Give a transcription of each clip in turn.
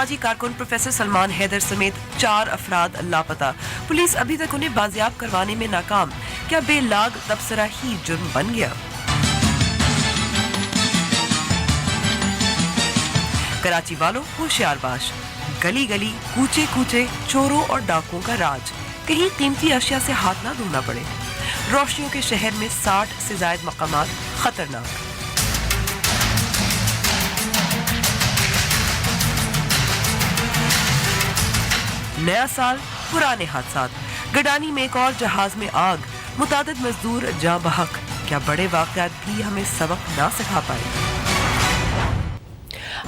कराची कारकुन प्रोफेसर सलमान हैदर समेत 4 अफराद लापता। पुलिस अभी तक उन्हें बाजियाब करवाने में नाकाम। क्या बेलाग तबसरा ही जुर्म बन गया? कराची वालों होशियार बाश, गली गली कूचे कूचे चोरों और डाकुओं का राज। कहीं कीमती अशिया से हाथ ना धोना पड़े। रोशनियों के शहर में 60 से ज्यादा मकामात खतरनाक। नया साल, पुराने हादसात। गडानी में एक और जहाज में आग, मुतादिद मजदूर जाँ बहक। क्या बड़े वाक़यात भी हमें सबक ना सिखा पाए?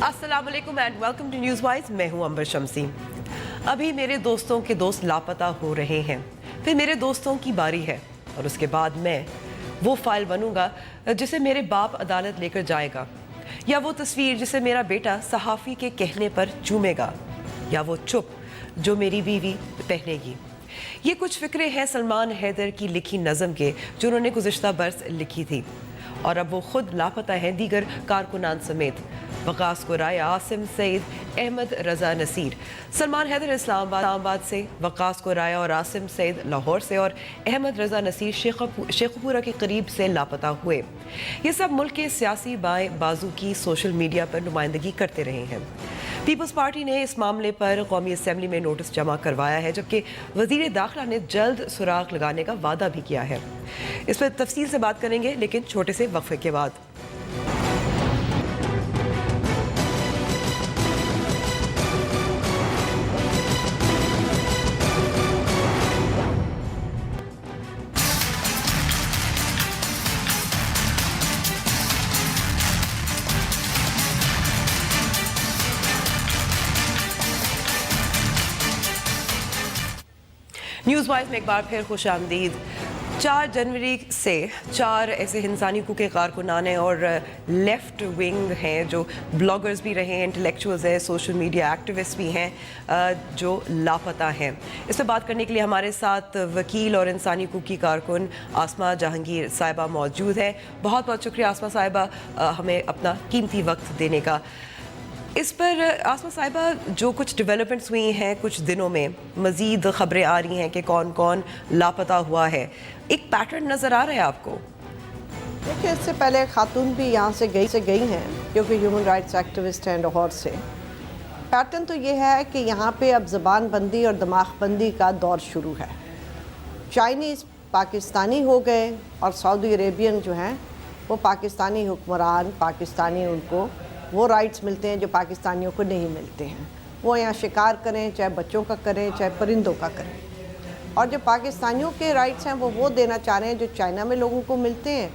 अस्सलाम वालेकुम and welcome to news wise. मैं हूं अंबर शमसी। अभी मेरे दोस्तों के दोस्त लापता हो रहे हैं, फिर मेरे दोस्तों की बारी है और उसके बाद मैं वो फाइल बनूंगा जिसे मेरे बाप अदालत लेकर जाएगा, या वो तस्वीर जिसे मेरा बेटा सहाफ़ी के कहने पर चूमेगा, या वो चुप जो मेरी बीवी पहनेगी। ये कुछ फ़िक्रे हैं सलमान हैदर की लिखी नज़म के जो उन्होंने गुज़िश्ता बरस लिखी थी, और अब वो खुद लापता हैं दीगर कारकुनान समेत। वकास कुराया, आसिम सईद, अहमद रज़ा नसीर। सलमान हैदर इस्लामाबाद से, वकास कुराया और आसिम सईद लाहौर से, और अहमद रज़ा नसीर शेखपुरा के करीब से लापता हुए। ये सब मुल्क के सियासी बाएं बाजू की सोशल मीडिया पर नुमाइंदगी करते रहे हैं। पीपल्स पार्टी ने इस मामले पर कौमी असम्बली में नोटिस जमा करवाया है, जबकि वज़ीर दाखिला ने जल्द सुराग लगाने का वादा भी किया है। इस पर तफसील से बात करेंगे, लेकिन छोटे से वक्फे के बाद। न्यूज़ वाइज में एक बार फिर खुश आमदीद। 4 जनवरी से 4 ऐसे इंसानी हकूक़ के कारकुनान और लेफ़्ट विंग हैं जो ब्लॉगर्स भी रहे हैं, इंटेलेक्चुअल्स हैं, सोशल मीडिया एक्टिविस्ट भी हैं, जो लापता हैं। इस पर बात करने के लिए हमारे साथ वकील और इंसानी हकूक़ की कारकुन आसमा जहांगीर साहिबा मौजूद है। बहुत बहुत शुक्रिया आसमा साहिबा हमें अपना कीमती वक्त देने का। इस पर आसमा साहिबा, जो कुछ डेवलपमेंट्स हुई हैं कुछ दिनों में, मज़ीद ख़बरें आ रही हैं कि कौन कौन लापता हुआ है, एक पैटर्न नज़र आ रहा है आपको? देखिए, इससे पहले खातून भी यहाँ से गई हैं क्योंकि ह्यूमन राइट्स एक्टिविस्ट हैं लाहौर से। पैटर्न तो ये है कि यहाँ पे अब ज़बान बंदी और दिमाग बंदी का दौर शुरू है। चाइनीज़ पाकिस्तानी हो गए और सऊदी अरेबियन जो हैं वो पाकिस्तानी हुक्मरान, पाकिस्तानी उनको वो राइट्स मिलते हैं जो पाकिस्तानियों को नहीं मिलते हैं। वो यहाँ शिकार करें, चाहे बच्चों का करें, चाहे परिंदों का करें। और जो पाकिस्तानियों के राइट्स हैं वो देना चाह रहे हैं जो चाइना में लोगों को मिलते हैं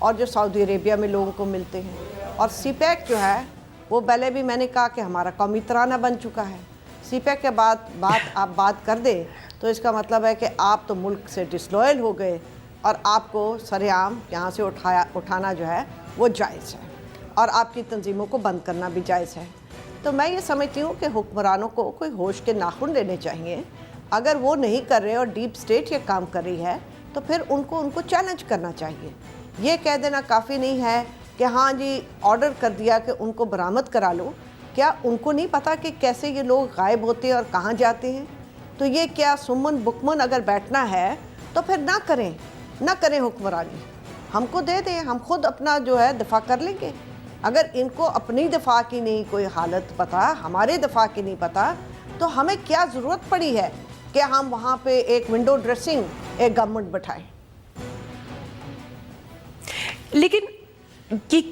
और जो सऊदी अरेबिया में लोगों को मिलते हैं। और सीपैक जो है वो पहले भी मैंने कहा कि हमारा कौमी तराना बन चुका है। सीपैक के बाद आप बात कर दें तो इसका मतलब है कि आप तो मुल्क से डिसलॉयल हो गए और आपको सरेआम यहाँ से उठाना जो है वो जायज़ है, और आपकी तंजीमों को बंद करना भी जायज़ है। तो मैं ये समझती हूँ कि हुक्मरानों को कोई होश के नाखून लेने चाहिए। अगर वो नहीं कर रहे और डीप स्टेट ये काम कर रही है तो फिर उनको चैलेंज करना चाहिए। ये कह देना काफ़ी नहीं है कि हाँ जी ऑर्डर कर दिया कि उनको बरामद करा लो। क्या उनको नहीं पता कि कैसे ये लोग गायब होते हैं और कहाँ जाते हैं? तो ये क्या सुमन बुकमन अगर बैठना है तो फिर ना करें हुक्मरानी, हमको दे दें, हम खुद अपना जो है दिफा कर लेंगे। अगर इनको अपनी दफ़ा की नहीं कोई हालत पता, हमारे दफ़ा की नहीं पता, तो हमें क्या ज़रूरत पड़ी है कि हम वहाँ पे एक विंडो ड्रेसिंग एक गवर्नमेंट बैठाएं? लेकिन कि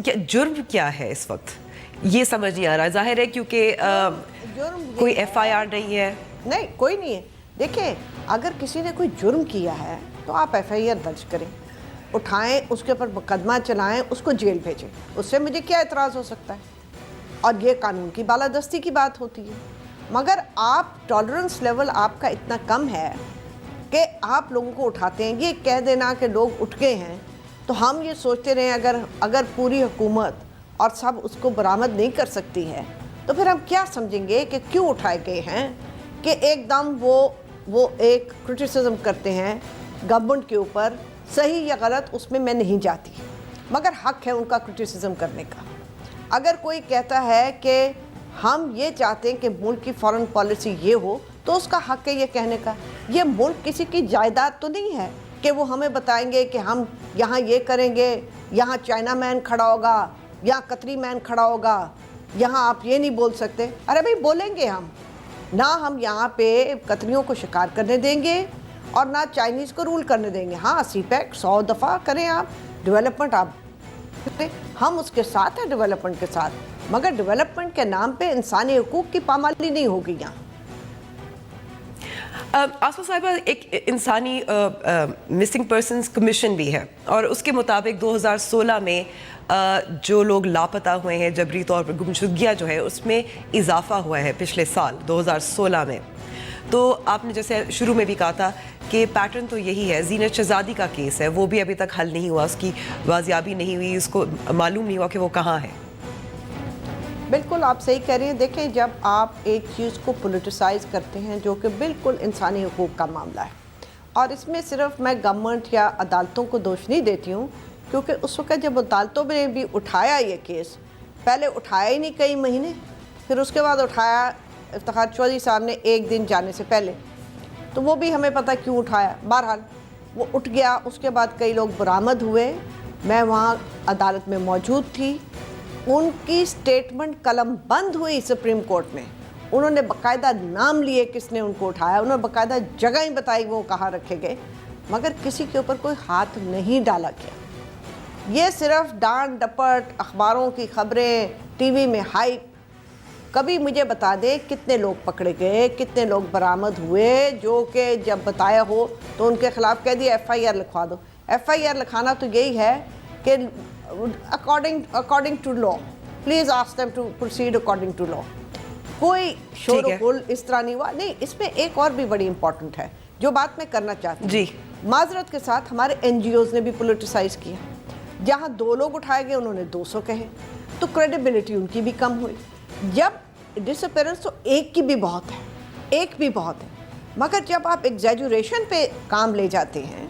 जुर्म क्या है इस वक्त, ये समझ नहीं आ रहा। जाहिर है क्योंकि कोई FIR नहीं है। नहीं, कोई नहीं है। देखिए, अगर किसी ने कोई जुर्म किया है तो आप FIR दर्ज करें, उठाएं, उसके ऊपर मुकदमा चलाएं, उसको जेल भेजें। उससे मुझे क्या एतराज़ हो सकता है? और ये कानून की बालादस्ती की बात होती है। मगर आप टॉलरेंस लेवल आपका इतना कम है कि आप लोगों को उठाते हैं। ये कह देना कि लोग उठ गए हैं तो हम ये सोचते रहे अगर पूरी हुकूमत और सब उसको बरामद नहीं कर सकती है तो फिर हम क्या समझेंगे कि क्यों उठाए गए हैं? कि एकदम वो एक क्रिटिसिज्म करते हैं गवर्नमेंट के ऊपर, सही या गलत उसमें मैं नहीं जाती, मगर हक है उनका क्रिटिसिज्म करने का। अगर कोई कहता है कि ہم یہ چاہتے ہیں کہ ملک کی فارن پالیسی یہ ہو تو اس کا حق ہے یہ کہنے کا. یہ ملک کسی کی جائیداد تو نہیں ہے کہ وہ ہمیں بتائیں گے کہ ہم یہاں یہ کریں گے, یہاں چائنا مین کھڑا ہوگا, یہاں قطری مین کھڑا ہوگا, یہاں آپ یہ نہیں بول سکتے. ارے بھائی بولیں گے ہم, نہ ہم یہاں پہ قطریوں کو شکار کرنے دیں گے اور نہ چائنیز کو رول کرنے دیں گے. ہاں سی پیک 100 دفعہ کریں آپ, ڈیولپمنٹ آپ, ہم اس کے ساتھ ہیں ڈیولپمنٹ کے ساتھ, مگر ڈیولپمنٹ کے نام پہ انسانی حقوق کی پامالی نہیں ہوگی یہاں. آسما صاحبہ, ایک انسانی مسنگ پرسنز کمیشن بھی ہے اور اس کے مطابق 2016 میں جو لوگ لاپتہ ہوئے ہیں, جبری طور پر گمشدگیاں جو ہے اس میں اضافہ ہوا ہے پچھلے سال 2016 میں. تو آپ نے جیسے شروع میں بھی کہا تھا کہ پیٹرن تو یہی ہے. زینت شہزادی کا کیس ہے, وہ بھی ابھی تک حل نہیں ہوا, اس کی بازیابی نہیں ہوئی, اس کو معلوم نہیں ہوا کہ وہ کہاں ہے. بالکل آپ صحیح کہہ رہے ہیں. دیکھیں, جب آپ ایک چیز کو پولیٹیسائز کرتے ہیں جو کہ بالکل انسانی حقوق کا معاملہ ہے, اور اس میں صرف میں گورنمنٹ یا عدالتوں کو دوش نہیں دیتی ہوں, کیونکہ اس وقت جب عدالتوں نے بھی اٹھایا یہ کیس, پہلے اٹھایا ہی نہیں کئی مہینے, پھر اس کے بعد اٹھایا افتخار چودھری صاحب نے ایک دن جانے سے پہلے, تو وہ بھی ہمیں پتہ کیوں اٹھایا. بہرحال وہ اٹھ گیا. اس کے بعد کئی لوگ برآمد ہوئے, میں وہاں عدالت میں موجود تھی. ان کی سٹیٹمنٹ قلم بند ہوئی سپریم کورٹ میں. انہوں نے باقاعدہ نام لیے کس نے ان کو اٹھایا, انہوں نے باقاعدہ جگہیں بتائی وہ کہاں رکھے گئے, مگر کسی کے اوپر کوئی ہاتھ نہیں ڈالا گیا. یہ صرف ڈانٹ ڈپٹ, اخباروں کی خبریں, ٹی وی میں ہائپ. کبھی مجھے بتا دے کتنے لوگ پکڑے گئے, کتنے لوگ برآمد ہوئے جو کہ جب بتایا ہو تو ان کے خلاف کہہ دیا ایف آئی آر لکھوا دو. ایف آئی آر لکھانا تو یہی ہے کہ according to law, please ask them to proceed according to law. کوئی شور و غل اس طرح نہیں ہوا. نہیں, اس میں ایک اور بھی بڑی امپورٹنٹ ہے جو بات میں کرنا چاہتی ہوں. جی, معذرت کے ساتھ ہمارے این جی اوز نے بھی پولیٹیسائز کیا. جہاں 2 لوگ اٹھائے گئے انہوں نے 200 کہے, تو کریڈیبلٹی ان کی بھی کم ہوئی. جب ڈس اپیرنس تو ایک کی بھی بہت ہے, ایک بھی بہت ہے, مگر جب آپ ایگزیجوریشن پہ کام لے جاتے ہیں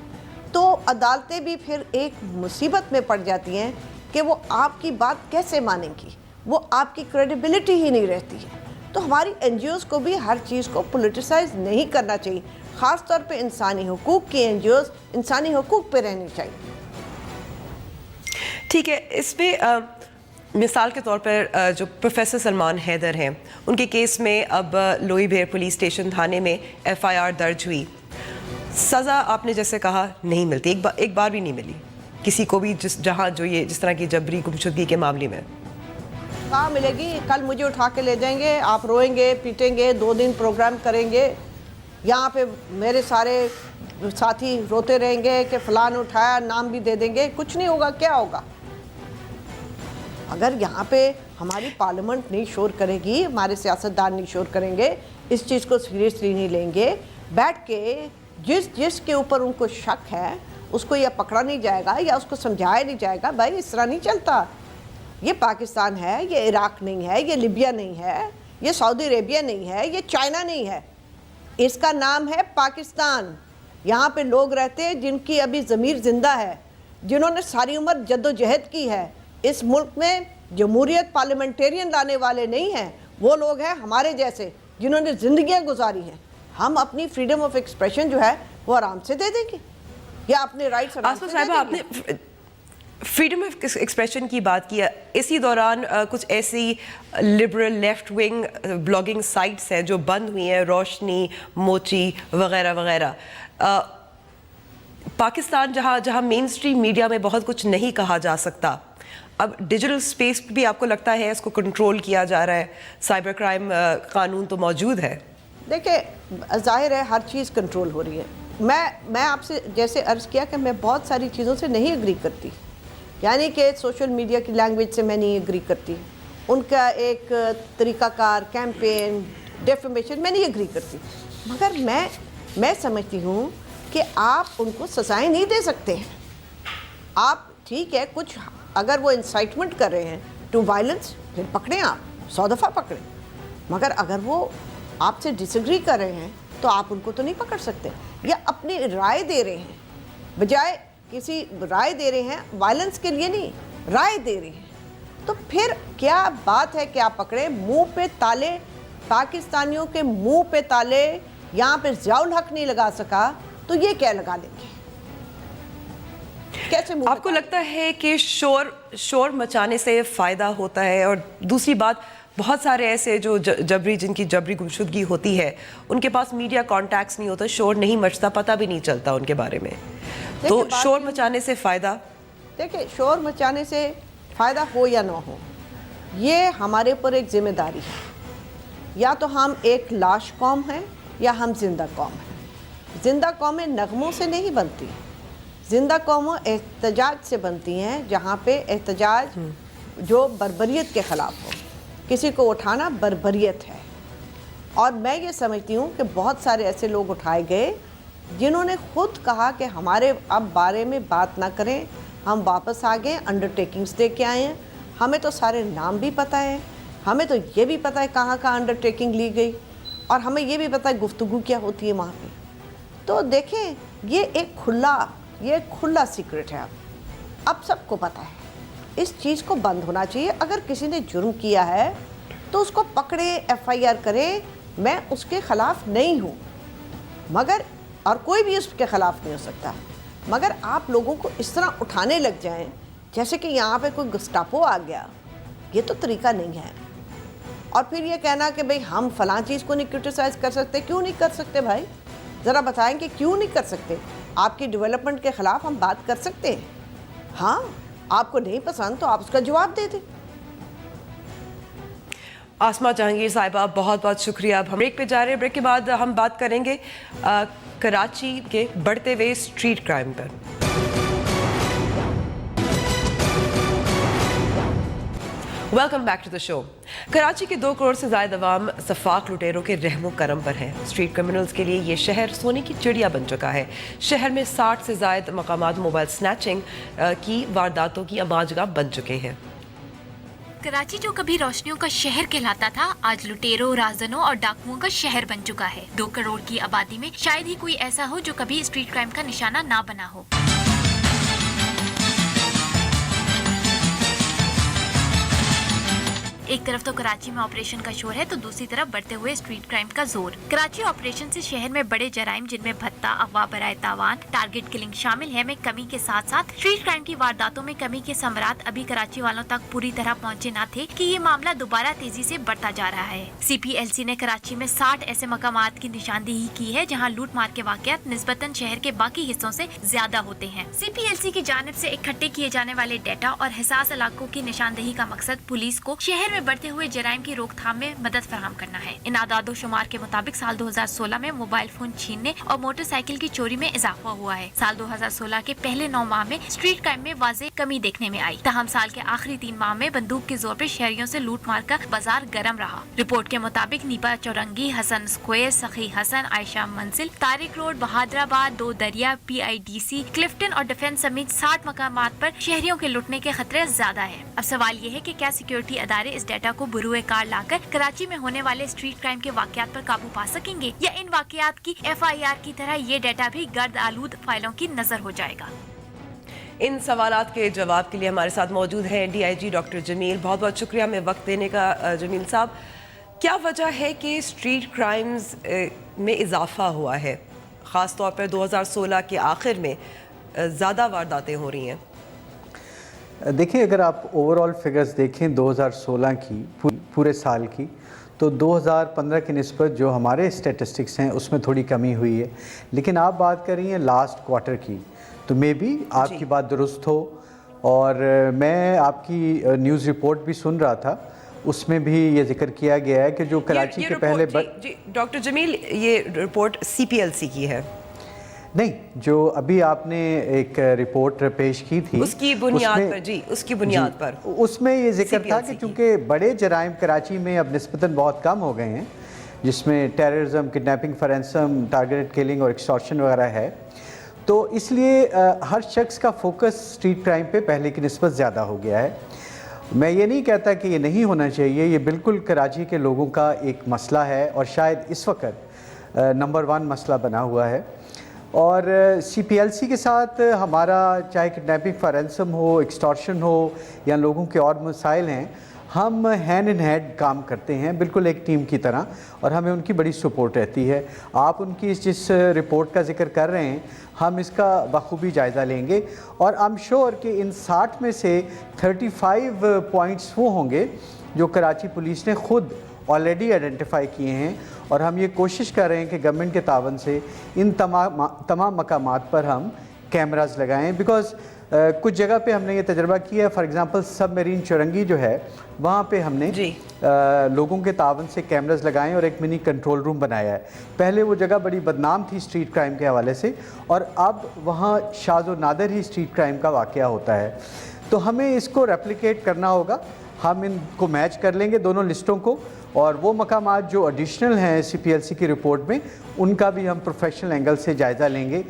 تو عدالتیں بھی پھر ایک مصیبت میں پڑ جاتی ہیں کہ وہ آپ کی بات کیسے مانیں گی, وہ آپ کی کریڈیبلٹی ہی نہیں رہتی ہے. تو ہماری این جی اوز کو بھی ہر چیز کو پولیٹیسائز نہیں کرنا چاہیے, خاص طور پہ انسانی حقوق کی این جی اوز انسانی حقوق پہ رہنی چاہیے. ٹھیک ہے. اس پہ مثال کے طور پر جو پروفیسر سلمان حیدر ہیں, ان کے کیس میں اب لوئی بھیر پولیس اسٹیشن تھانے میں ایف آئی آر درج ہوئی. سزا آپ نے جیسے کہا نہیں ملتی, ایک بار بھی نہیں ملی کسی کو بھی, جہاں جو یہ جس طرح کی جبری گمشدگی کے معاملے میں. کہاں ملے گی؟ کل مجھے اٹھا کے لے جائیں گے, آپ روئیں گے, پیٹیں گے, 2 دن پروگرام کریں گے, یہاں پہ میرے سارے ساتھی روتے رہیں گے کہ فلان اٹھایا, نام بھی دے دیں گے, کچھ نہیں ہوگا. کیا ہوگا؟ اگر یہاں پہ ہماری پارلیمنٹ نہیں شور کرے گی, ہمارے سیاستدان نہیں شور کریں گے, اس چیز کو سیریسلی نہیں لیں گے, بیٹھ کے جس کے اوپر ان کو شک ہے اس کو یا پکڑا نہیں جائے گا یا اس کو سمجھایا نہیں جائے گا, بھائی اس طرح نہیں چلتا. یہ پاکستان ہے, یہ عراق نہیں ہے, یہ لیبیا نہیں ہے, یہ سعودی عربیہ نہیں ہے, یہ چائنا نہیں ہے, اس کا نام ہے پاکستان. یہاں پہ لوگ رہتے ہیں جن کی ابھی ضمیر زندہ ہے, جنہوں نے ساری عمر جد و جہد کی ہے. اس ملک میں جمہوریت پارلیمنٹیرین لانے والے نہیں ہیں, وہ لوگ ہیں ہمارے جیسے جنہوں نے زندگیاں گزاری ہیں. ہم اپنی فریڈم آف ایکسپریشن جو ہے وہ آرام سے دے دیں گے, یا اپنے رائٹس آسما صاحبہ, آپ نے فریڈم آف ایکسپریشن کی بات کی, اسی دوران کچھ ایسی liberal left wing blogging sites ہیں جو بند ہوئی ہیں, روشنی, موچی وغیرہ وغیرہ. پاکستان جہاں مین اسٹریم میڈیا میں بہت کچھ نہیں کہا جا سکتا, اب ڈیجیٹل سپیس بھی آپ کو لگتا ہے اس کو کنٹرول کیا جا رہا ہے؟ سائبر کرائم قانون تو موجود ہے. دیکھیں, ظاہر ہے ہر چیز کنٹرول ہو رہی ہے. میں آپ سے جیسے عرض کیا کہ میں بہت ساری چیزوں سے نہیں اگری کرتی, یعنی کہ سوشل میڈیا کی لینگویج سے میں نہیں اگری کرتی, ان کا ایک طریقہ کار, کیمپین, ڈیفیمیشن, میں نہیں اگری کرتی. مگر میں سمجھتی ہوں کہ آپ ان کو سزائیں نہیں دے سکتے ہیں. آپ ٹھیک ہے, کچھ اگر وہ انسائٹمنٹ کر رہے ہیں ٹو وائلنس, پھر پکڑیں, آپ 100 دفعہ پکڑیں, مگر اگر وہ آپ سے ڈس ایگری کر رہے ہیں تو آپ ان کو تو نہیں پکڑ سکتے. یا اپنی رائے دے رہے ہیں, بجائے کسی رائے دے رہے ہیں, وائلنس کے لیے نہیں, رائے دے رہے ہیں, तो फिर क्या बात है कि आप पकड़े, मुंह पे ताले, पाकिस्तानियों के मुंह पे ताले, यहाँ पे ज़ियाउल हक नहीं लगा सका तो ये क्या लगा लेंगे? कैसे मुंह पे आपको लगता है कि शोर मचाने से फायदा होता है? और दूसरी बात, बहुत सारे ऐसे जो जिनकी जबरी गुमशुदगी होती है, उनके पास मीडिया कॉन्टैक्ट्स नहीं होता, शोर नहीं मचता, पता भी नहीं चलता उनके बारे में, तो शोर मचाने से फायदा? देखिए, शोर मचाने से फ़ायदा हो या ना हो, ये हमारे ऊपर एक जिम्मेदारी है। या तो हम एक लाश कौम हैं या हम जिंदा कौम हैं। जिंदा कौमें नगमों से नहीं बनती, जिंदा कौमें एहतजाज से बनती हैं, जहाँ पे एहतजाज जो बर्बरियत के ख़िलाफ़ हो। किसी को उठाना बर्बरियत है। और मैं ये समझती हूँ कि बहुत सारे ऐसे लोग उठाए गए जिन्होंने खुद कहा कि हमारे अब बारे में बात ना करें, हम वापस आ गए, अंडरटेकिंग्स दे के आए हैं, हमें तो सारे नाम भी पता है, हमें तो ये भी पता है कहाँ कहाँ अंडरटेकिंग ली गई, और हमें ये भी पता है गुफ्तगू क्या होती है वहाँ पे। तो देखें, ये एक खुला सीक्रेट है। अब सबको पता है, इस चीज़ को बंद होना चाहिए। अगर किसी ने जुर्म किया है तो उसको पकड़े, FIR करे, मैं उसके ख़िलाफ़ नहीं हूँ, मगर और कोई भी उसके ख़िलाफ़ नहीं हो सकता, मगर आप लोगों को इस तरह उठाने लग जाएं जैसे कि यहाँ पे कोई गस्टापो आ गया, ये तो तरीका नहीं है। और फिर ये कहना कि भाई हम फ़लाँ चीज़ को नहीं क्रिटिसाइज़ कर सकते, क्यों नहीं कर सकते भाई? ज़रा बताएं कि क्यों नहीं कर सकते? आपकी डेवलपमेंट के ख़िलाफ़ हम बात कर सकते हैं। हाँ, आपको नहीं पसंद तो आप उसका जवाब दे दें। आसमा जहांगीर साहिबा, बहुत बहुत शुक्रिया। अब हम ब्रेक पे जा रहे हैं, ब्रेक के बाद हम बात करेंगे कराची के बढ़ते हुए स्ट्रीट क्राइम पर। Welcome back to the show. Karachi के 2 करोड़ से ज़्यादा अवाम सफाक लुटेरों के रहमो करम पर हैं। स्ट्रीट क्रिमिनल्स के लिए ये शहर सोने की चिड़िया बन चुका है। शहर में 60 से ज़्यादा मकामात मोबाइल स्नैचिंग की वारदातों की आमाजगाह बन चुके हैं। कराची जो कभी रोशनियों का शहर कहलाता था, आज लुटेरों, राजनों और डाकुओं का शहर बन चुका है। 2 करोड़ की आबादी में शायद ही कोई ऐसा हो जो कभी स्ट्रीट क्राइम का निशाना ना बना हो। एक तरफ तो कराची में ऑपरेशन का शोर है, तो दूसरी तरफ बढ़ते हुए स्ट्रीट क्राइम का जोर। कराची ऑपरेशन से शहर में बड़े जराइम जिनमें भत्ता, अगवा, बराए तावान, टारगेट किलिंग शामिल है में कमी के साथ साथ स्ट्रीट क्राइम की वारदातों में कमी के समरात अभी कराची वालों तक पूरी तरह पहुँचे न थे कि ये मामला दोबारा तेजी से बढ़ता जा रहा है। CPLC ने कराची में 60 ऐसे मकामात की निशानदेही की है जहाँ लूट मार के वाकयात निस्बतन शहर के बाकी हिस्सों से ज्यादा होते हैं। CPLC की जानिब से इकट्ठे किए जाने वाले डेटा और हिसास इलाकों की निशानदेही का मकसद पुलिस को शहर बढ़ते हुए जराइम की रोकथाम में मदद फराहम करना है। इन आदादो शुमार के मुताबिक साल 2016 में मोबाइल फोन छीनने और मोटरसाइकिल की चोरी में इजाफा हुआ है। साल 2016 के पहले 9 माह में स्ट्रीट क्राइम में वाज़ेह कमी देखने में आई। तहम साल के आखिरी 3 माह में बंदूक के जोर पर शहरियों से लूट मार का बाजार गर्म रहा। रिपोर्ट के मुताबिक नीपा चौरंगी, हसन स्क्वायर, सखी हसन, आयशा मंजिल, तारिक रोड, बहादुराबाद, 2 दरिया, PIDC, क्लिफ्टन और डिफेंस समेत 60 मकामात पर शहरियों के लुटने के खतरे ज्यादा है। अब सवाल ये है कि क्या सिक्योरिटी अदारे इस डेटा को बुरुए कार लाकर कराची में होने वाले स्ट्रीट क्राइम के वाकयात पर काबू पा सकेंगे, या इन वाकयात की FIR की तरह ये डेटा भी गर्द आलूद फाइलों की नजर हो जाएगा? इन सवालात के जवाब के लिए हमारे साथ मौजूद हैं DIG डॉक्टर जमील। बहुत बहुत शुक्रिया हमें वक्त देने का। जमील साहब, क्या वजह है कि स्ट्रीट क्राइम्स में इजाफा हुआ है? ख़ास तौर पर 2016 के आखिर में ज़्यादा वारदातें हो रही हैं। देखिए, अगर आप ओवरऑल फिगर्स देखें 2016 की पूरे साल की, तो 2015 की निस्बत जो हमारे स्टेटिस्टिक्स हैं उसमें थोड़ी कमी हुई है। लेकिन आप बात कर रही हैं लास्ट क्वार्टर की, तो मे बी आपकी बात दुरुस्त हो। और मैं आपकी न्यूज़ रिपोर्ट भी सुन रहा था, उसमें भी ये जिक्र किया गया है कि जो कराची के पहले जी डॉक्टर जमील, ये रिपोर्ट CPLC की है? नहीं, जो अभी आपने एक रिपोर्ट पेश की थी उसकी बुनियाद पर, जी उसकी बुनियाद पर उसमें ये जिक्र था कि चूँकि बड़े जराइम कराची में अब निस्बतन बहुत कम हो गए हैं, जिसमें टेररिज्म, किडनैपिंग, फॉरेंसम, टारगेटेड किलिंग और एक्सटॉर्शन वगैरह है, तो इसलिए हर शख्स का फोकस स्ट्रीट क्राइम पे पहले की निस्बत ज़्यादा हो गया है। मैं ये नहीं कहता कि ये नहीं होना चाहिए, ये बिल्कुल कराची के लोगों का एक मसला है और शायद इस वक्त नंबर 1 मसला बना हुआ है। اور CPLC کے ساتھ ہمارا چاہے کڈنیپنگ فار رینسم ہو، ایکسٹارشن ہو یا لوگوں کے اور مسائل ہیں، ہم ہینڈ ان ہینڈ کام کرتے ہیں بالکل ایک ٹیم کی طرح، اور ہمیں ان کی بڑی سپورٹ رہتی ہے. آپ ان کی جس رپورٹ کا ذکر کر رہے ہیں ہم اس کا بخوبی جائزہ لیں گے، اور آئی ایم شیور کہ ان 60 میں سے 35 پوائنٹس وہ ہوں گے جو کراچی پولیس نے خود آلریڈی آئیڈینٹیفائی کیے ہیں، اور ہم یہ کوشش کر رہے ہیں کہ گورنمنٹ کے تعاون سے ان تمام مقامات پر ہم کیمراز لگائیں. بیکاز کچھ جگہ پہ ہم نے یہ تجربہ کیا ہے، فار ایگزامپل سب میرین چورنگی جو ہے وہاں پہ ہم نے لوگوں کے تعاون سے کیمراز لگائیں اور ایک منی کنٹرول روم بنایا ہے. پہلے وہ جگہ بڑی بدنام تھی اسٹریٹ کرائم کے حوالے سے، اور اب وہاں شاذ و نادر ہی اسٹریٹ کرائم کا واقعہ ہوتا ہے. تو ہمیں اس کو ریپلیکیٹ کرنا ہوگا. ہم ان کو میچ کر لیں گے دونوں لسٹوں کو، اور وہ مقامات جو ایڈیشنل ہیں CPLC کی رپورٹ میں ان کا بھی ہم پروفیشنل اینگل سے جائزہ لیں گے.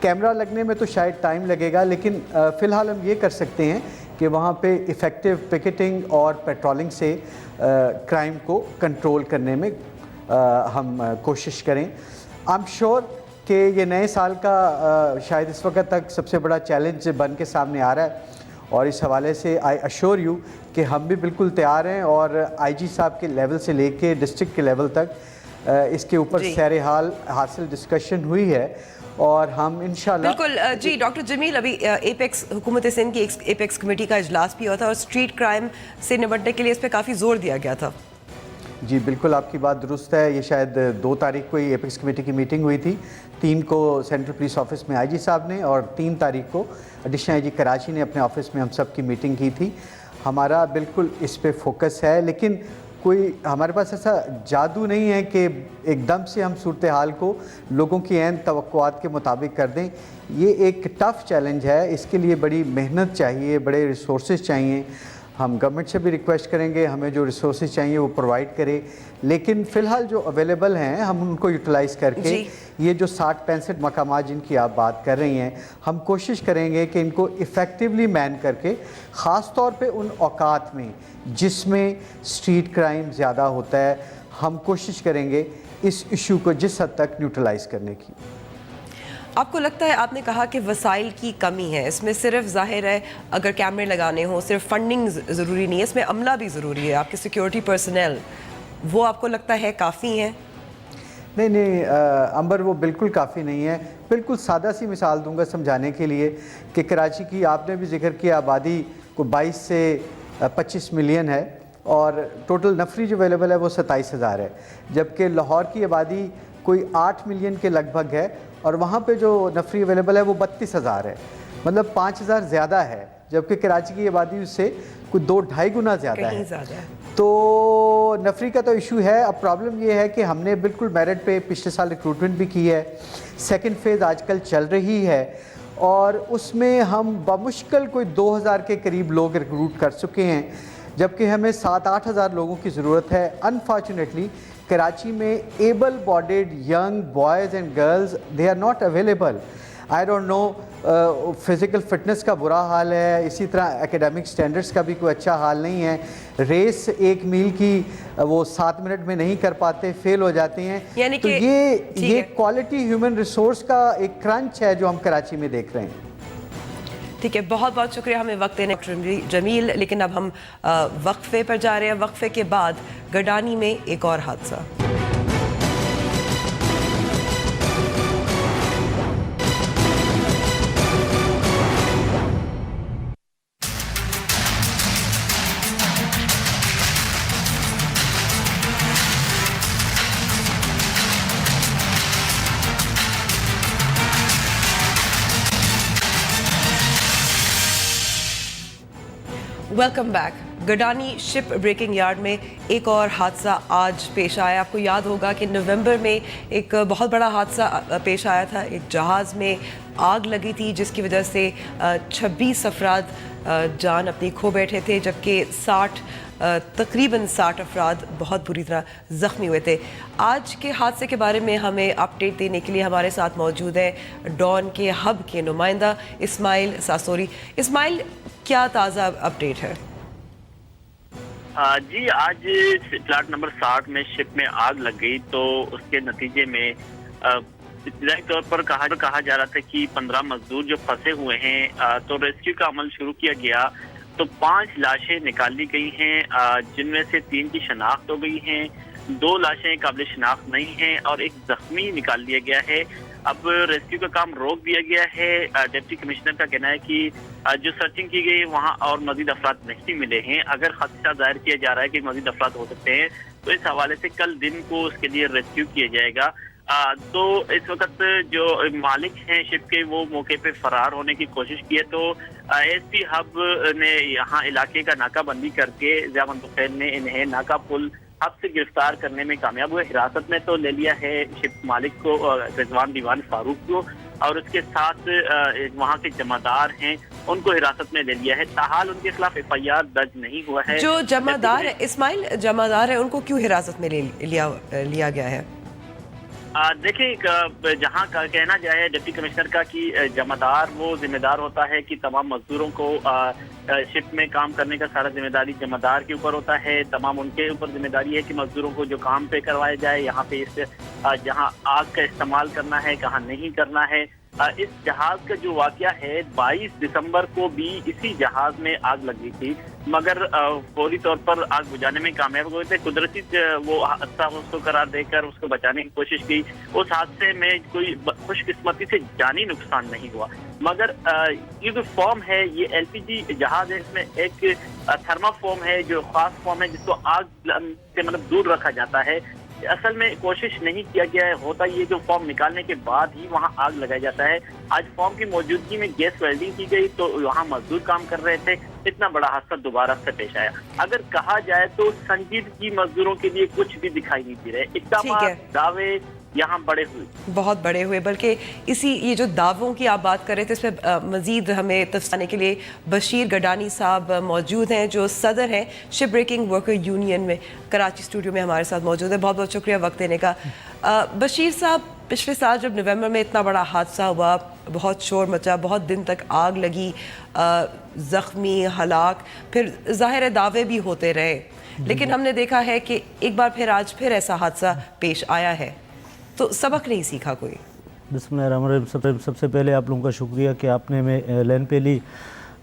کیمرہ لگنے میں تو شاید ٹائم لگے گا، لیکن فی الحال ہم یہ کر سکتے ہیں کہ وہاں پہ ایفیکٹو پکیٹنگ اور پیٹرولنگ سے کرائم کو کنٹرول کرنے میں ہم کوشش کریں. آئی ایم شیور کہ یہ نئے سال کا شاید اس وقت تک سب سے بڑا چیلنج بن کے سامنے آ رہا ہے، اور اس حوالے سے آئی اشور یو کہ ہم بھی بالکل تیار ہیں، اور IG صاحب کے لیول سے لے کے ڈسٹرکٹ کے لیول تک اس کے اوپر سیر حال حاصل ڈسکشن ہوئی ہے، اور ہم انشاءاللہ بالکل. جی ڈاکٹر جمیل، ابھی ایپیکس حکومت سندھ کی ایپیکس کمیٹی کا اجلاس بھی ہوا تھا، اور اسٹریٹ کرائم سے نمٹنے کے لیے اس پہ کافی زور دیا گیا تھا. جی بالکل آپ کی بات درست ہے. یہ شاید 2 تاریخ کو ہی ایپیکس کمیٹی کی میٹنگ ہوئی تھی. 3 کو سینٹرل پولیس آفس میں IG صاحب نے، اور 3 تاریخ کو ایڈیشنل IG کراچی نے اپنے آفس میں ہم سب کی میٹنگ کی تھی. ہمارا بالکل اس پہ فوکس ہے، لیکن کوئی ہمارے پاس ایسا جادو نہیں ہے کہ ایک دم سے ہم صورتحال کو لوگوں کی عین توقعات کے مطابق کر دیں. یہ ایک ٹف چیلنج ہے، اس کے لیے بڑی محنت چاہیے، بڑے ریسورسز چاہیے. ہم گورنمنٹ سے بھی ریکویسٹ کریں گے ہمیں جو ریسورسز چاہیے وہ پرووائڈ کرے، لیکن فی الحال جو اویلیبل ہیں ہم ان کو یوٹیلائز کر کے یہ جو 60-65 مقامات جن کی آپ بات کر رہی ہیں، ہم کوشش کریں گے کہ ان کو ایفیکٹولی مین کر کے، خاص طور پہ ان اوقات میں جس میں اسٹریٹ کرائم زیادہ ہوتا ہے، ہم کوشش کریں گے اس ایشو کو جس حد تک نیوٹرلائز کرنے کی. آپ کو لگتا ہے، آپ نے کہا کہ وسائل کی کمی ہے، اس میں صرف ظاہر ہے اگر کیمرے لگانے ہوں صرف فنڈنگ ضروری نہیں ہے، اس میں عملہ بھی ضروری ہے، آپ کے سیکیورٹی پرسنل وہ آپ کو لگتا ہے کافی ہیں؟ نہیں امبر، وہ بالکل کافی نہیں ہے. بالکل سادہ سی مثال دوں گا سمجھانے کے لیے کہ کراچی کی آپ نے بھی ذکر کیا آبادی کو 22 سے 25 ملین ہے، اور ٹوٹل نفری جو اویلیبل ہے وہ 27,000 ہے، جبکہ لاہور کی آبادی کوئی 8 ملین کے لگ بھگ ہے، اور وہاں پہ جو نفری اویلیبل ہے وہ 32,000 ہے، مطلب 5,000 زیادہ ہے، جبکہ کراچی کی آبادی اس سے کوئی 2-2.5 گنا زیادہ ہے. تو نفری کا تو ایشو ہے. اب پرابلم یہ ہے کہ ہم نے بالکل میرٹ پہ پچھلے سال ریکروٹمنٹ بھی کی ہے، سیکنڈ فیز آج کل چل رہی ہے، اور اس میں ہم بمشکل کوئی 2,000 کے قریب لوگ ریکروٹ کر چکے ہیں، جبکہ ہمیں 7-8 ہزار لوگوں کی ضرورت ہے. انفارچونیٹلی کراچی میں able bodied young boys and girls they are not available. I don't know, physical fitness کا برا حال ہے، اسی طرح ایکیڈیمک سٹینڈرڈز کا بھی کوئی اچھا حال نہیں ہے. ریس 1 میل کی وہ 7 منٹ میں نہیں کر پاتے، فیل ہو جاتے ہیں. یعنی تو یہ کوالٹی ہیومن ریسورس کا ایک کرنچ ہے جو ہم کراچی میں دیکھ رہے ہیں. ٹھیک ہے، بہت بہت شکریہ ہمیں وقت دینے ڈاکٹر جمیل. لیکن اب ہم وقفے پر جا رہے ہیں. وقفے کے بعد گڈانی میں ایک اور حادثہ. Welcome back. گڈانی شپ بریکنگ یارڈ میں ایک اور حادثہ آج پیش آیا. آپ کو یاد ہوگا کہ نومبر میں ایک بہت بڑا حادثہ پیش آیا تھا. ایک جہاز میں آگ لگی تھی جس کی وجہ سے 26 افراد جان اپنی کھو بیٹھے تھے، جبکہ تقریباً 60 افراد بہت بری طرح زخمی ہوئے تھے. آج کے حادثے کے بارے میں ہمیں اپڈیٹ دینے کے لیے ہمارے ساتھ موجود ہے ڈان کے ہب کے نمائندہ اسماعیل ساسوری. اسماعیل، کیا تازہ اپڈیٹ ہے؟ جی، آج پلاٹ نمبر 60 میں شپ میں آگ لگ گئی، تو اس کے نتیجے میں ابتدائی طور پر کہا جا رہا تھا کہ 15 مزدور جو پھنسے ہوئے ہیں تو ریسکیو کا عمل شروع کیا گیا تو 5 لاشیں نکال لی گئی ہیں، جن میں سے 3 کی شناخت ہو گئی ہیں، 2 لاشیں قابل شناخت نہیں ہیں اور ایک زخمی نکال لیا گیا ہے۔ اب ریسکیو کا کام روک دیا گیا ہے۔ ڈپٹی کمشنر کا کہنا ہے کہ جو سرچنگ کی گئی وہاں اور مزید افراد نہیں ملے ہیں، اگر خدشہ ظاہر کیا جا رہا ہے کہ مزید افراد ہو سکتے ہیں تو اس حوالے سے کل دن کو اس کے لیے ریسکیو کیا جائے گا۔ تو اس وقت جو مالک ہیں شپ کے وہ موقع پہ فرار ہونے کی کوشش کی ہے، تو ایس پی ہب نے یہاں علاقے کا ناکہ بندی کر کے ضیاء منتقل نے انہیں ناکہ پل ہب سے گرفتار کرنے میں کامیاب ہوئے۔ حراست میں تو لے لیا ہے شپ مالک کو، رضوان دیوان فاروق کو، اور اس کے ساتھ وہاں کے جمعدار ہیں ان کو حراست میں لے لیا ہے۔ تاحال ان کے خلاف FIR درج نہیں ہوا ہے۔ جو جمعدار ہے اسماعیل، جمعدار ہیں ان کو کیوں حراست میں لیا گیا ہے؟ دیکھیں، جہاں کا کہنا جائے ڈپٹی کمشنر کا کہ جمعدار وہ ذمہ دار ہوتا ہے کہ تمام مزدوروں کو شپ میں کام کرنے کا سارا ذمہ داری جمعدار کے اوپر ہوتا ہے، تمام ان کے اوپر ذمہ داری ہے کہ مزدوروں کو جو کام پہ کروایا جائے، یہاں پہ جہاں آگ کا استعمال کرنا ہے کہاں نہیں کرنا ہے۔ اس جہاز کا جو واقعہ ہے 22 دسمبر کو بھی اسی جہاز میں آگ لگی تھی، مگر فوری طور پر آگ بجھانے میں کامیاب ہوئے تھے۔ قدرتی وہ حادثہ اس کو قرار دے کر اس کو بچانے کی کوشش کی۔ اس حادثے میں کوئی خوش قسمتی سے جانی نقصان نہیں ہوا، مگر یہ جو فارم ہے یہ LPG جہاز ہے، اس میں ایک تھرما فارم ہے جو خاص فارم ہے جس کو آگ سے دور رکھا جاتا ہے۔ اصل میں کوشش نہیں کیا گیا ہے، ہوتا یہ جو فارم نکالنے کے بعد ہی وہاں آگ لگایا جاتا ہے۔ آج فارم کی موجودگی میں گیس ویلڈنگ کی گئی تو وہاں مزدور کام کر رہے تھے، اتنا بڑا حادثہ دوبارہ سے پیش آیا۔ اگر کہا جائے تو سنجیدگی مزدوروں کے لیے کچھ بھی دکھائی نہیں دے رہے، اقدامات دعوے یہاں بڑے ہوئے، بہت بڑے ہوئے، بلکہ یہ جو دعووں کی آپ بات کر رہے تھے اس پہ مزید ہمیں تفصیل کے لیے بشیر گڈانی صاحب موجود ہیں جو صدر ہیں شپ بریکنگ ورکر یونین میں، کراچی اسٹوڈیو میں ہمارے ساتھ موجود ہیں۔ بہت بہت شکریہ وقت دینے کا۔ بشیر صاحب، پچھلے سال جب نومبر میں اتنا بڑا حادثہ ہوا، بہت شور مچا، بہت دن تک آگ لگی، زخمی، ہلاک، پھر ظاہر دعوے بھی ہوتے رہے، لیکن ہم نے دیکھا ہے کہ ایک بار پھر آج پھر ایسا حادثہ پیش آیا ہے، تو سبق نہیں سیکھا کوئی؟ بسم اللہ الرحمن الرحیم۔ سب سے پہلے آپ لوگوں کا شکریہ کہ آپ نے میں لین پہ لی۔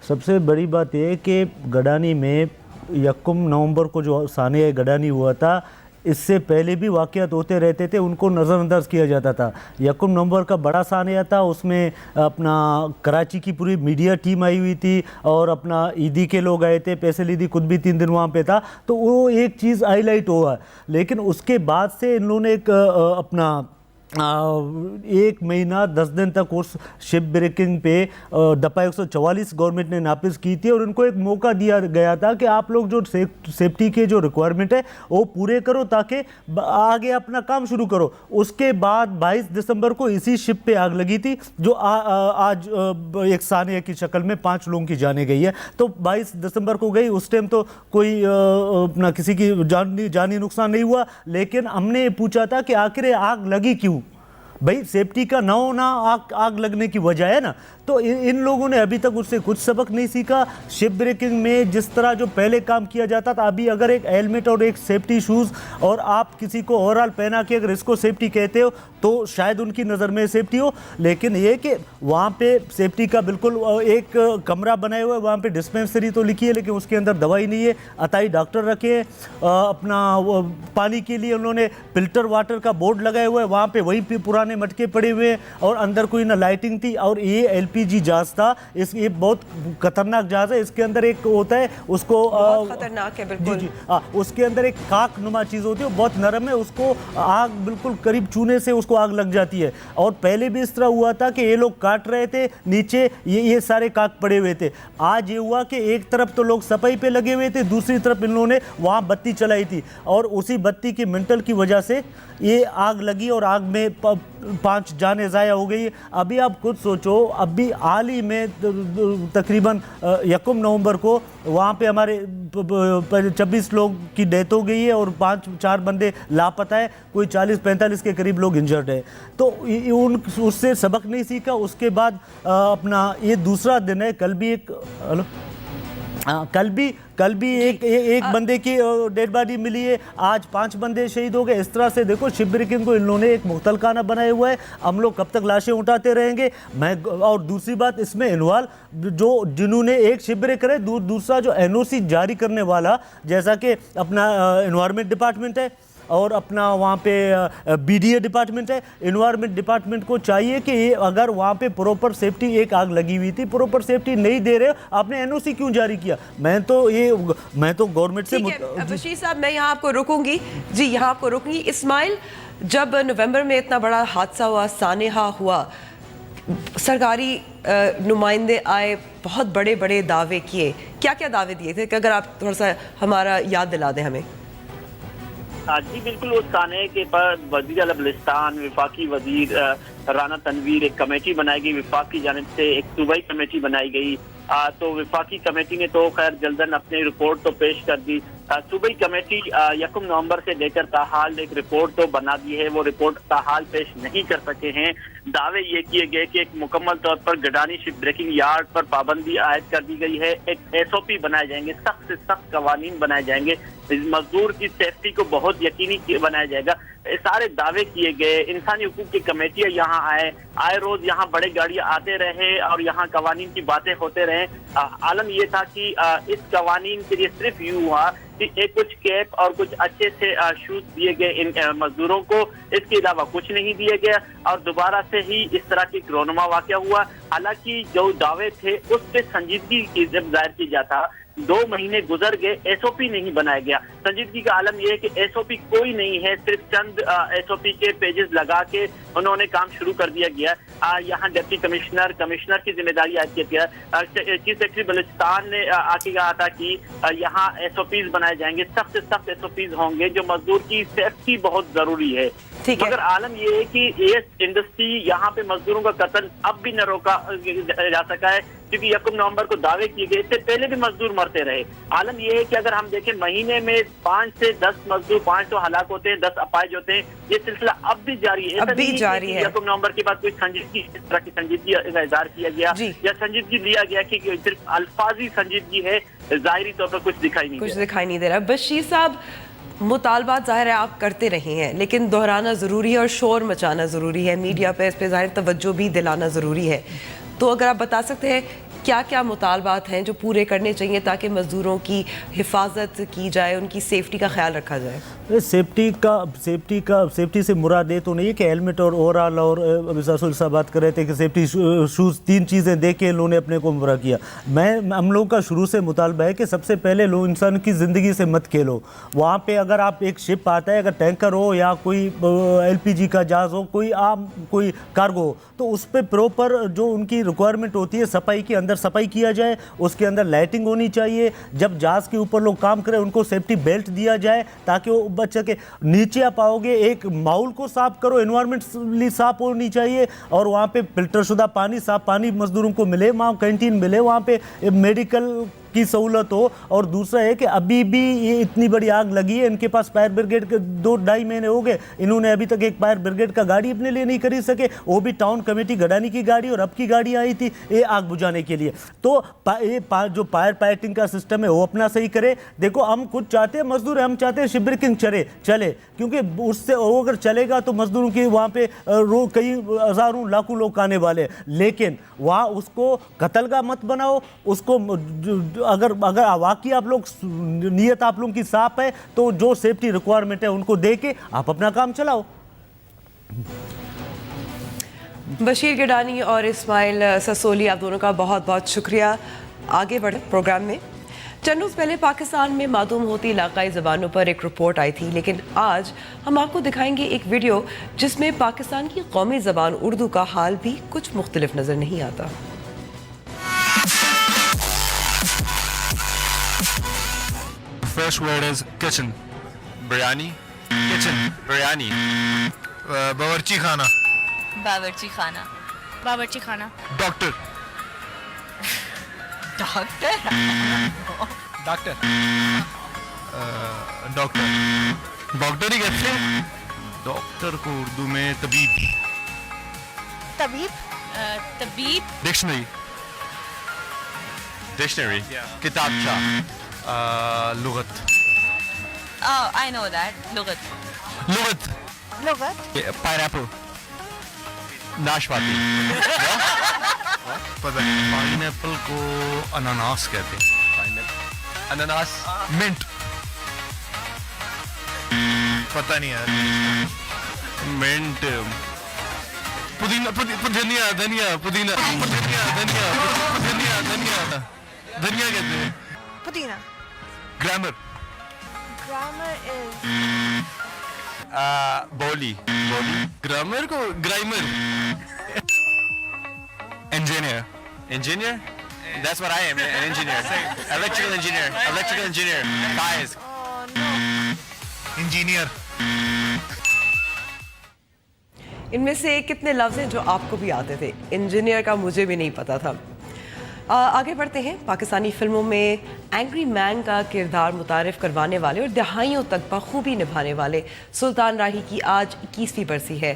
سب سے بڑی بات یہ ہے کہ گڈانی میں 1 نومبر کو جو ثانیہ گڈانی ہوا تھا، اس سے پہلے بھی واقعات ہوتے رہتے تھے، ان کو نظر انداز کیا جاتا تھا۔ 1 نومبر کا بڑا ثانیہ تھا، اس میں اپنا کراچی کی پوری میڈیا ٹیم آئی ہوئی تھی اور اپنا ایدی کے لوگ آئے تھے، فیصل ایدی خود بھی 3 دن وہاں پہ تھا، تو وہ ایک چیز ہائی لائٹ ہوا۔ لیکن اس کے بعد سے ان لوگوں نے ایک اپنا 1 مہینہ 10 دن تک اس شپ بریکنگ پہ دفعہ 144 گورنمنٹ نے نافذ کی تھی، اور ان کو ایک موقع دیا گیا تھا کہ آپ لوگ جو سیفٹی کے جو ریکوائرمنٹ ہے وہ پورے کرو تاکہ آگے اپنا کام شروع کرو۔ اس کے بعد 22 دسمبر کو اسی شپ پہ آگ لگی تھی جو آج ایک ثانیہ کی شکل میں 5 لوگوں کی جانیں گئی ہے۔ تو 22 دسمبر کو گئی، اس ٹائم تو کوئی اپنا کسی کی جانی نقصان نہیں ہوا، لیکن ہم نے پوچھا تھا کہ آخر آگ لگی کیوں؟ بھائی سیفٹی کا نہ ہونا آگ لگنے کی وجہ ہے نا۔ تو ان لوگوں نے ابھی تک اس سے کچھ سبق نہیں سیکھا۔ شپ بریکنگ میں جس طرح جو پہلے کام کیا جاتا تھا، ابھی اگر ایک ہیلمٹ اور ایک سیفٹی شوز اور آپ کسی کو اوور آل پہنا کے اگر اس کو سیفٹی کہتے ہو تو شاید ان کی نظر میں سیفٹی ہو، لیکن یہ کہ وہاں پہ سیفٹی کا بالکل ایک کمرہ بنائے ہوئے، وہاں پہ ڈسپینسری تو لکھی ہے لیکن اس کے اندر دوائی نہیں ہے، عطائی ڈاکٹر رکھے ہیں، اپنا پانی کے لیے انہوں نے فلٹر واٹر کا بورڈ لگائے ہوئے، وہاں پہ وہیں پہ پرانے مٹکے پڑے ہوئے ہیں، اور اندر کوئی نہ لائٹنگ تھی۔ اور یہ LPG جہاز تھا، یہ بہت خطرناک جہاز ہے، اس کے اندر ایک ہوتا ہے اس کو خطرناک ہے بالکل، جی اس کے اندر ایک خاک نما چیز ہوتی ہے، بہت نرم ہے، اس کو آگ بالکل قریب چھونے سے اس کو آگ لگ جاتی ہے۔ اور پہلے بھی اس طرح ہوا تھا کہ یہ لوگ کاٹ رہے تھے، نیچے یہ سارے کاک پڑے ہوئے تھے۔ آج یہ ہوا کہ ایک طرف تو لوگ صفائی پہ لگے ہوئے تھے، دوسری طرف ان لوگوں نے وہاں بتی چلائی تھی، اور اسی بتی کی منٹل کی وجہ سے یہ آگ لگی اور آگ میں 5 جانیں ضائع ہو گئی۔ ابھی آپ خود سوچو، ابھی حال ہی میں تقریباً 1 نومبر کو وہاں پہ ہمارے 26 لوگ کی ڈیتھ ہو گئی ہے اور 4 بندے لاپتہ ہیں، کوئی 40-45 کے قریب لوگ انجرڈ ہیں۔ تو اس سے سبق نہیں سیکھا۔ اس کے بعد اپنا یہ دوسرا دن ہے، کل بھی ایک कल भी एक बंदे की डेड बॉडी मिली है, आज 5 बंदे शहीद हो गए। इस तरह से देखो शिप ब्रेकिंग को इन लोगों ने एक मुख्तलखाना बनाया हुआ है। हम लोग कब तक लाशें उठाते रहेंगे? और दूसरी बात इसमें इन्वॉल्व जिन्होंने एक शिप ब्रेकर है, दूसरा जो एनओसी जारी करने वाला, जैसा कि अपना एनवायरनमेंट डिपार्टमेंट है और अपना वहाँ पे बीडीए डिपार्टमेंट है। एनवायरनमेंट डिपार्टमेंट को चाहिए कि अगर वहाँ पे प्रॉपर सेफ्टी, एक आग लगी हुई थी, प्रॉपर सेफ्टी नहीं दे रहे, आपने एनओसी क्यों जारी किया? मैं तो गवर्नमेंट से बशीर साहब, मैं यहाँ आपको रोकूंगी जी, यहाँ आपको रोकूंगी। इस्माइल, जब नवंबर में इतना बड़ा हादसा हुआ, सानेहा हुआ, सरकारी नुमाइंदे आए, बहुत बड़े बड़े दावे किए, क्या क्या दावे दिए थे? कि अगर आप थोड़ा सा हमारा याद दिला दें हमें। जी बिल्कुल, उस थाने के पर वजीर आला बलूचिस्तान, वफाकी वजीर राना तनवीर, एक कमेटी बनाई गई विफाक की जानिब से, एक सूबाई कमेटी बनाई गई। तो वफाकी कमेटी ने तो खैर जल्दन अपनी रिपोर्ट तो पेश कर दी। सूबाई कमेटी 1 नवंबर से लेकर ताहाल एक रिपोर्ट तो बना दी है, वो रिपोर्ट ताहाल पेश नहीं कर सके हैं। दावे ये किए गए कि एक मुकम्मल तौर पर गडानी शिप ब्रेकिंग यार्ड पर पाबंदी आयद कर दी गई है, एक SOP बनाए जाएंगे, सख्त से सख्त कवानीन बनाए जाएंगे, मजदूर की सेफ्टी को बहुत यकीनी बनाया जाएगा। सारे दावे किए गए। इंसानी हुकूक की कमेटियां यहाँ आए रोज यहाँ बड़े गाड़ियां आते रहे और यहाँ कवानीन की बातें होते रहे। आलम ये था कि इस कवानीन के लिए सिर्फ यूं हुआ कि एक कुछ कैप और कुछ अच्छे से शूज दिए गए इन मजदूरों को, इसके अलावा कुछ नहीं दिया गया और दोबारा से ही इस तरह की रोनुमा वाक़या हुआ। हालांकि जो दावे थे उस पे संजीदगी जब जाहिर की जाता, 2 महीने गुजर गए, SOP नहीं बनाया गया। संजीदगी का आलम यह है कि SOP कोई नहीं है, सिर्फ चंद SOP के पेजेस लगा के उन्होंने काम शुरू कर दिया गया। यहाँ डिप्टी कमिश्नर की जिम्मेदारी आयद किया गया। चीफ सेक्रेटरी बलूचिस्तान ने आके कहा था कि यहाँ SOPs बनाए जाएंगे, सख्त से सख्त SOPs होंगे, जो मजदूर की सेफ्टी बहुत जरूरी है। मगर आलम यह है कि एस इंडस्ट्री यहाँ पे मजदूरों का कत्ल अब भी न रोका जा सका है, क्योंकि 1 नवंबर को दावे किए गए, इससे पहले भी मजदूर मरते रहे। आलम यह है कि अगर हम देखें महीने में 5 से 10 मजदूर, 5 तो हलाक होते हैं, 10 अपाहिज होते हैं, ये सिलसिला अब भी जारी है। 1 नवंबर के बाद कोई संजीदगी, इस तरह की संजीदगी का इज़हार किया गया या संजीदगी लिया गया कि सिर्फ अल्फाजी संजीदगी है, जाहिरी तौर पर कुछ दिखाई नहीं दे रहा। बशीर साहब, मुतालबात ज़ाहिर है आप करते रहे हैं, लेकिन दोहराना ज़रूरी है और शोर मचाना ज़रूरी है, मीडिया पे इस पे ज़ाहिर तवज्जो भी दिलाना ज़रूरी है। तो अगर आप बता सकते हैं क्या क्या मुतालबात हैं जो पूरे करने चाहिए ताकि मज़दूरों की हिफाजत की जाए, उनकी सेफ्टी का ख्याल रखा जाए? सेफ्टी से मुराद ये तो नहीं है कि हेलमेट और ओवरऑल, और अभी साहब बात कर रहे थे कि सेफ्टी शूज़, 3 चीज़ें दे के लोगों ने अपने को मुमरा किया। हम लोगों का शुरू से मुतालबा है कि सबसे पहले लोग इंसान की ज़िंदगी से मत खेलो। वहाँ पे अगर आप एक शिप आता है, अगर टैंकर हो या कोई LPG का जहाज़ हो, कोई कार्गो हो, तो उस पर प्रॉपर जो उनकी रिक्वायरमेंट होती है सफाई की, अंदर सफाई किया जाए, उसके अंदर लाइटिंग होनी चाहिए। जब जहाज़ के ऊपर लोग काम करें उनको सेफ्टी बेल्ट दिया जाए ताकि वो बच सके। नीचे आप आओगे, एक माहौल को साफ करो, एनवायरमेंटली साफ होनी चाहिए, और वहाँ पे फिल्टर शुदा पानी, साफ पानी मजदूरों को मिले, वहाँ कैंटीन मिले, वहाँ पे मेडिकल की सहूलत हो। और दूसरा है कि अभी भी ये इतनी बड़ी आग लगी है, इनके पास फायर ब्रिगेड के 2-2.5 महीने हो गए, इन्होंने अभी तक एक फायर ब्रिगेड का गाड़ी अपने लिए नहीं खरीद सके, वो भी टाउन कमेटी गडानी की गाड़ी और अब की गाड़ी आई थी ये आग बुझाने के लिए। तो जो फायर फाइटिंग का सिस्टम है वो अपना सही करे। देखो हम खुद चाहते हैं मजदूर, हम चाहते हैं शिप ब्रेकिंग चले, क्योंकि उससे अगर चलेगा तो मजदूरों की वहाँ पे कई हज़ारों लाखों लोग आने वाले, लेकिन वहाँ उसको कत्ल का मत बनाओ। उसको अगर वाकई आप लोग नीयत आप लोगों की साफ है तो जो सेफ्टी रिक्वायरमेंट है उनको दे के आप अपना काम चलाओ। बशीर गिडानी और इस्माइल ससोली, आप दोनों का बहुत बहुत शुक्रिया। आगे बढ़े प्रोग्राम में। चंद रोज़ पहले पाकिस्तान में मालूम होती इलाकाई ज़बानों पर एक रिपोर्ट आई थी, लेकिन आज हम आपको दिखाएंगे एक वीडियो जिसमें पाकिस्तान की कौमी ज़बान उर्दू का हाल भी कुछ मुख्तलिफ नज़र नहीं आता। First word is kitchen. Biryani. Kitchen. Biryani. बावर्ची खाना. बावर्ची खाना. बावर्ची खाना. Doctor. Doctor. Doctor. Doctor. Doctor ही कहते हैं. डॉक्टर को उर्दू में तबीब. तबीब. तबीब. डिक्शनरी. डिक्शनरी किताबचा लुगत Oh, I know that. Lugat. लुगत Lugat? पाइनएप्पल नाशपाती पता नहीं पाइनएप्पल को अनानास कहते हैं अनानास मिंट पता नहीं यार मिंट पुदीना धनिया धनिया पुदीना धनिया धनिया धनिया धनिया धनिया कहते हैं Pudina. ग्रामर Grammar is... बोली ग्रामर को grammar engineer engineer That's what I am, an engineer. Electrical engineer. Guys. Engineer. इनमें से कितने लफ्ज़ हैं जो आपको भी आते थे? इंजीनियर का मुझे भी नहीं पता था। आगे बढ़ते हैं। पाकिस्तानी फिल्मों में एंग्री मैन का किरदार मुतारिफ करवाने वाले और दहाइयों तक बखूबी निभाने वाले सुल्तान राही की आज 21वीं बरसी है।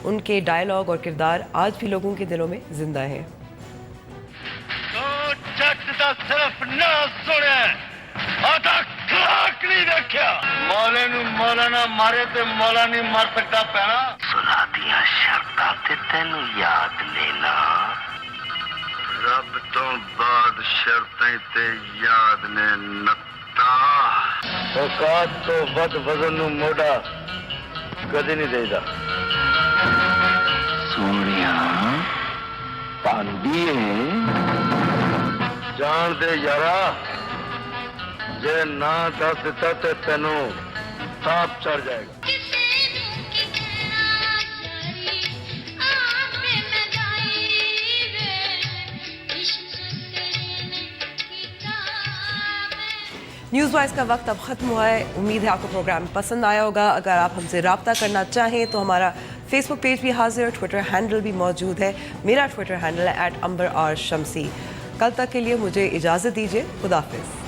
उनके डायलॉग और किरदार आज भी लोगों के दिलों में जिंदा हैं। जट दा सिर्फ ना सुने आधा खलाक नहीं देखा मौले नु मौलाना मारे ते मौला नहीं मर सकता पैना सुला दिया शर्तां ते तैनू याद लेना रब तो बाद शर्तां ते याद ने नत्ता औकात तो वध वजन नु मोड़ा कदी नहीं देदा सोनिया पांडिए जान दे यारा जे ना दस दिता ते तेनू ताप चढ़ जाएगा न्यूज़ वॉइस का वक्त अब ख़त्म हुआ है। उम्मीद है आपको प्रोग्राम पसंद आया होगा। अगर आप हमसे रब्ता करना चाहें तो हमारा फेसबुक पेज भी हाजिर है, ट्विटर हैंडल भी मौजूद है। मेरा ट्विटर हैंडल है @अंबर और शमसी। कल तक के लिए मुझे इजाज़त दीजिए। खुदा हाफिज़।